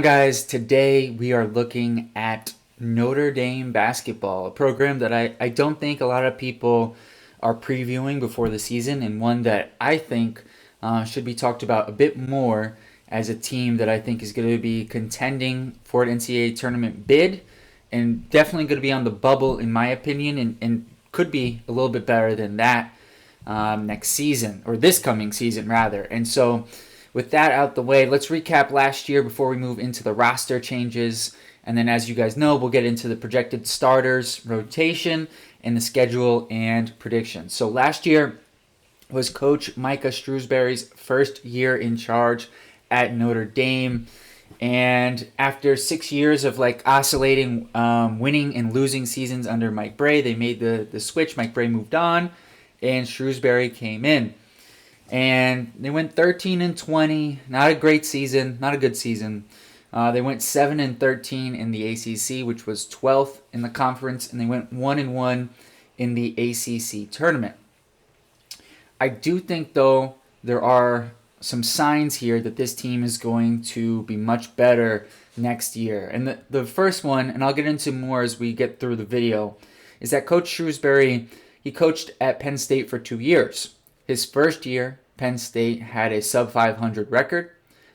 Guys, today we are looking at Notre Dame basketball, a program that I don't think a lot of people are previewing before the season, and one that I think should be talked about a bit more as a team that I think is going to be contending for an NCAA tournament bid and definitely going to be on the bubble, in my opinion, and could be a little bit better than that next season, or this coming season, rather. And so, with that out the way, let's recap last year before we move into the roster changes. And then, as you guys know, we'll get into the projected starters, rotation, and the schedule and predictions. So last year was Coach Micah Shrewsberry's first year in charge at Notre Dame. And after 6 years of oscillating winning and losing seasons under Mike Brey, they made the switch. Mike Brey moved on, and Shrewsberry came in. And they went 13-20, not a great season, not a good season. They went 7-13 in the ACC, which was 12th in the conference, and they went 1-1 in the ACC tournament. I do think, though, there are some signs here that this team is going to be much better next year. And the first one, and I'll get into more as we get through the video, is that Coach Shrewsberry, he coached at Penn State for 2 years. His first year, Penn State had a sub-500 record.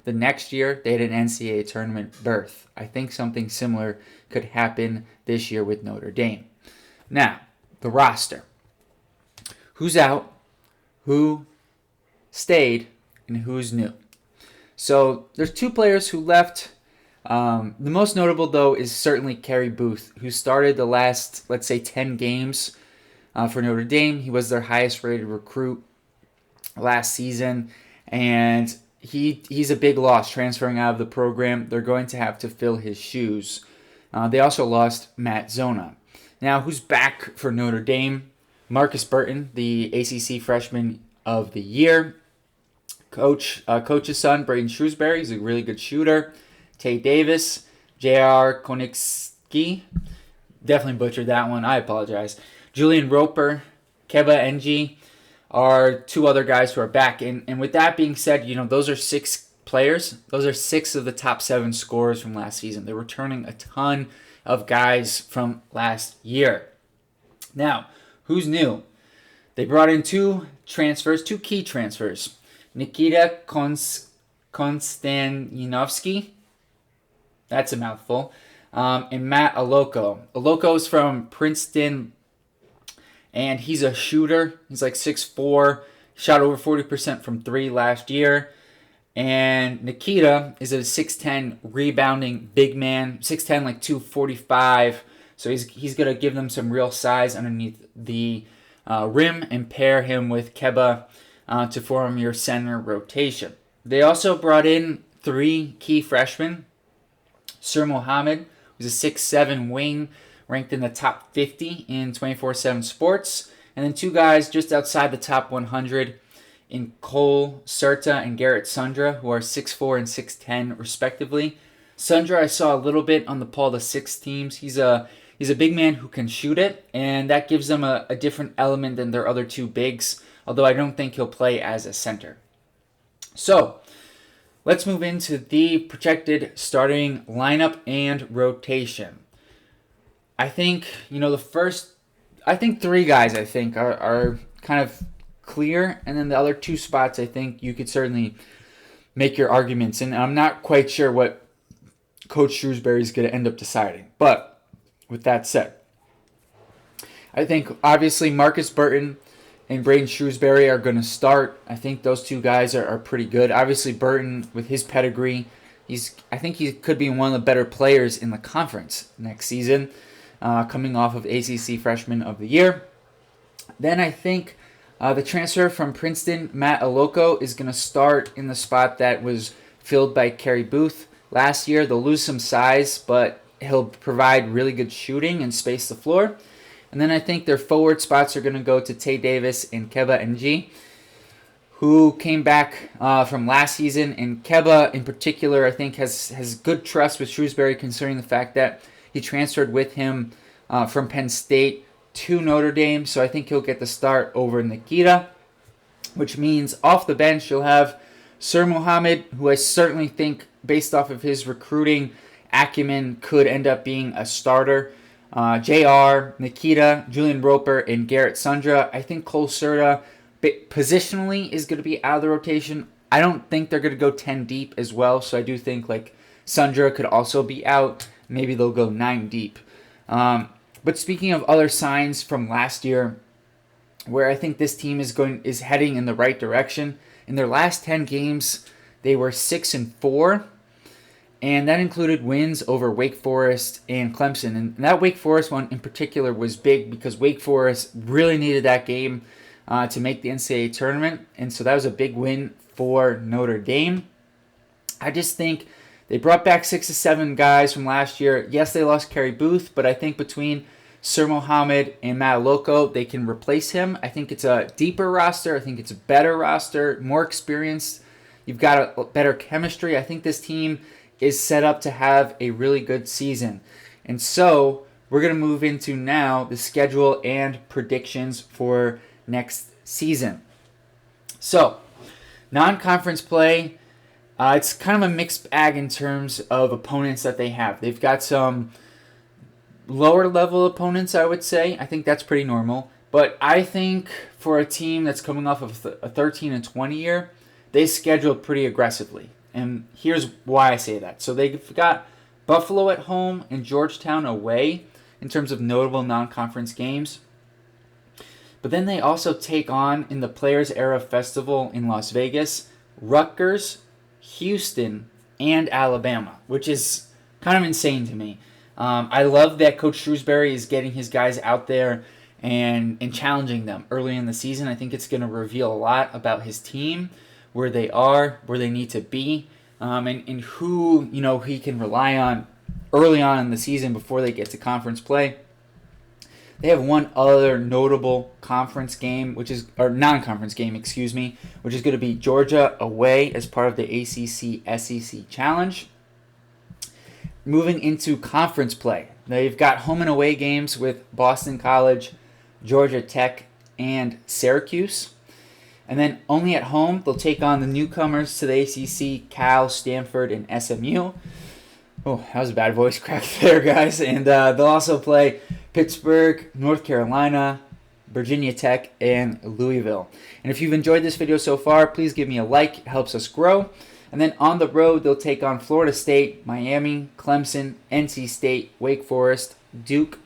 The next year, they had an NCAA tournament berth. I think something similar could happen this year with Notre Dame. Now, the roster. Who's out? Who stayed? And who's new? So, there's 2 players who left. The most notable, though, is certainly Kerry Booth, who started the last, let's say, 10 games for Notre Dame. He was their highest-rated recruit last season, and he's a big loss transferring out of the program. They're going to have to fill his shoes. They also lost Matt Zona. Now, who's back for Notre Dame? Markus Burton, the ACC Freshman of the Year. Coach's son, Braden Shrewsberry, is a really good shooter. Tate Davis, J.R. Konicki, definitely butchered that one. I apologize. Julian Roper, Keba Ng are 2 other guys who are back. And with that being said, those are 6 players. Those are 6 of the top 7 scorers from last season. They're returning a ton of guys from last year. Now, who's new? They brought in 2 key transfers. Nikita Konstantinovsky, that's a mouthful, and Matt Aloko. Aloko's from Princeton, and he's a shooter. He's like 6'4", shot over 40% from 3 last year. And Nikita is a 6'10", rebounding big man, 6'10", like 245. So he's going to give them some real size underneath the rim and pair him with Keba to form your center rotation. They also brought in 3 key freshmen. Sir Mohammed, who's a 6'7" wing, ranked in the top 50 in 24/7 Sports. And then 2 guys just outside the top 100 in Cole Serta and Garrett Sundra, who are 6'4" and 6'10", respectively. Sundra I saw a little bit on the Paul VI teams. He's a big man who can shoot it, and that gives them a different element than their other 2 bigs, although I don't think he'll play as a center. So, let's move into the projected starting lineup and rotation. I think, I think 3 guys are kind of clear, and then the other 2 spots I think you could certainly make your arguments, and I'm not quite sure what Coach Shrewsberry is going to end up deciding. But with that said, I think obviously Markus Burton and Braden Shrewsberry are going to start. I think those 2 guys are pretty good. Obviously Burton, with his pedigree, I think he could be one of the better players in the conference next season, coming off of ACC Freshman of the Year. Then I think the transfer from Princeton, Matt Aloko, is going to start in the spot that was filled by Kerry Booth last year. They'll lose some size, but he'll provide really good shooting and space the floor. And then I think their forward spots are going to go to Tate Davis and Keba Ng, who came back from last season. And Keba, in particular, I think has good trust with Shrewsberry, considering the fact that he transferred with him from Penn State to Notre Dame. So I think he'll get the start over Nikita, which means off the bench you'll have Sir Mohammed, who I certainly think, based off of his recruiting acumen, could end up being a starter. JR, Nikita, Julian Roper, and Garrett Sundra. I think Cole Serta positionally is going to be out of the rotation. I don't think they're going to go 10 deep as well, so I do think like Sundra could also be out. Maybe they'll go 9 deep. But speaking of other signs from last year, where I think this team is heading in the right direction, in their last 10 games, they were 6-4. And that included wins over Wake Forest and Clemson. And that Wake Forest one in particular was big because Wake Forest really needed that game to make the NCAA tournament. And so that was a big win for Notre Dame. I just think they brought back 6 to 7 guys from last year. Yes, they lost Kerry Booth, but I think between Sir Mohammed and Matt Loco, they can replace him. I think it's a deeper roster. I think it's a better roster, more experienced. You've got a better chemistry. I think this team is set up to have a really good season. And so we're going to move into now the schedule and predictions for next season. So, non-conference play, it's kind of a mixed bag in terms of opponents that they have. They've got some lower level opponents, I would say. I think that's pretty normal. But I think for a team that's coming off of a 13-20 year, they scheduled pretty aggressively. And here's why I say that. So they've got Buffalo at home and Georgetown away in terms of notable non-conference games. But then they also take on, in the Players Era Festival in Las Vegas, Rutgers, Houston, and Alabama, which is kind of insane to me. I love that Coach Shrewsberry is getting his guys out there and challenging them early in the season. I think it's going to reveal a lot about his team, where they are, where they need to be, and who he can rely on early on in the season before they get to conference play. They have one other notable conference game, non-conference game, which is going to be Georgia away as part of the ACC SEC Challenge. Moving into conference play, they've got home and away games with Boston College, Georgia Tech, and Syracuse. And then only at home, they'll take on the newcomers to the ACC, Cal, Stanford, and SMU. Oh, that was a bad voice crack there, guys. And they'll also play Pittsburgh, North Carolina, Virginia Tech, and Louisville. And if you've enjoyed this video so far, please give me a like. It helps us grow. And then on the road, they'll take on Florida State, Miami, Clemson, NC State, Wake Forest, Duke,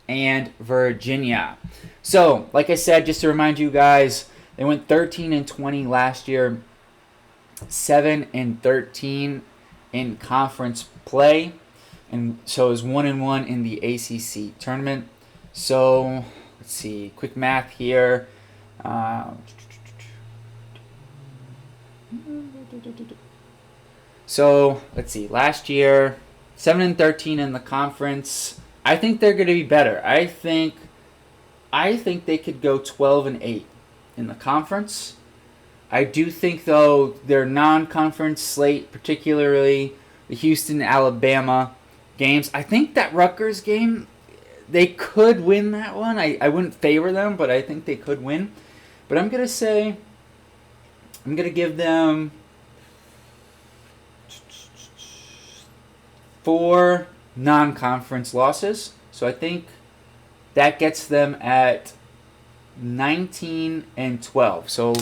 and Virginia. So, like I said, just to remind you guys, they went 13-20 last year, 7-13 in conference play, and so it was 1-1 in the ACC tournament. So let's see, quick math here. So let's see, last year 7-13 in the conference. I think they're going to be better. I think they could go 12-8 in the conference. I do think, though, their non-conference slate, particularly the Houston-Alabama games, I think that Rutgers game, they could win that one. I wouldn't favor them, but I think they could win. But I'm going to give them 4 non-conference losses. So I think that gets them at 19-12. So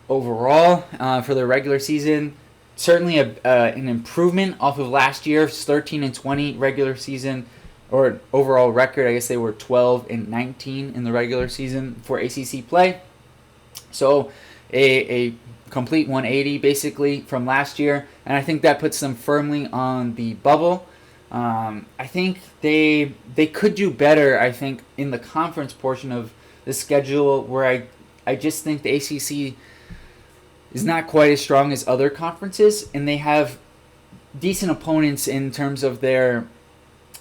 overall, for the regular season, certainly an improvement off of last year's 13-20 regular season, or overall record. I guess they were 12-19 in the regular season for ACC play. So a complete 180 basically from last year, and I think that puts them firmly on the bubble. I think they could do better, I think, in the conference portion of the schedule, where I just think the ACC is not quite as strong as other conferences, and they have decent opponents in terms of their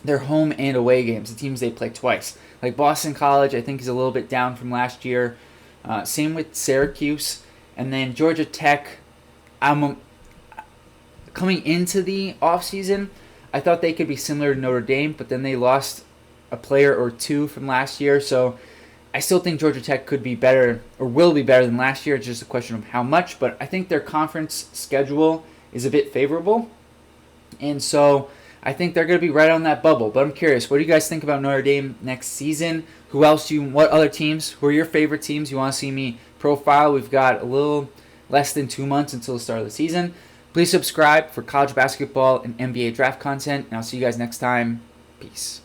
home and away games, the teams they play twice. Like Boston College, I think, is a little bit down from last year. Same with Syracuse. And then Georgia Tech, coming into the offseason, I thought they could be similar to Notre Dame, but then they lost a player or two from last year, so I still think Georgia Tech could be better or will be better than last year. It's just a question of how much, but I think their conference schedule is a bit favorable. And so I think they're going to be right on that bubble. But I'm curious, what do you guys think about Notre Dame next season? What other teams, who are your favorite teams you want to see me profile? We've got a little less than 2 months until the start of the season. Please subscribe for college basketball and NBA draft content, and I'll see you guys next time. Peace.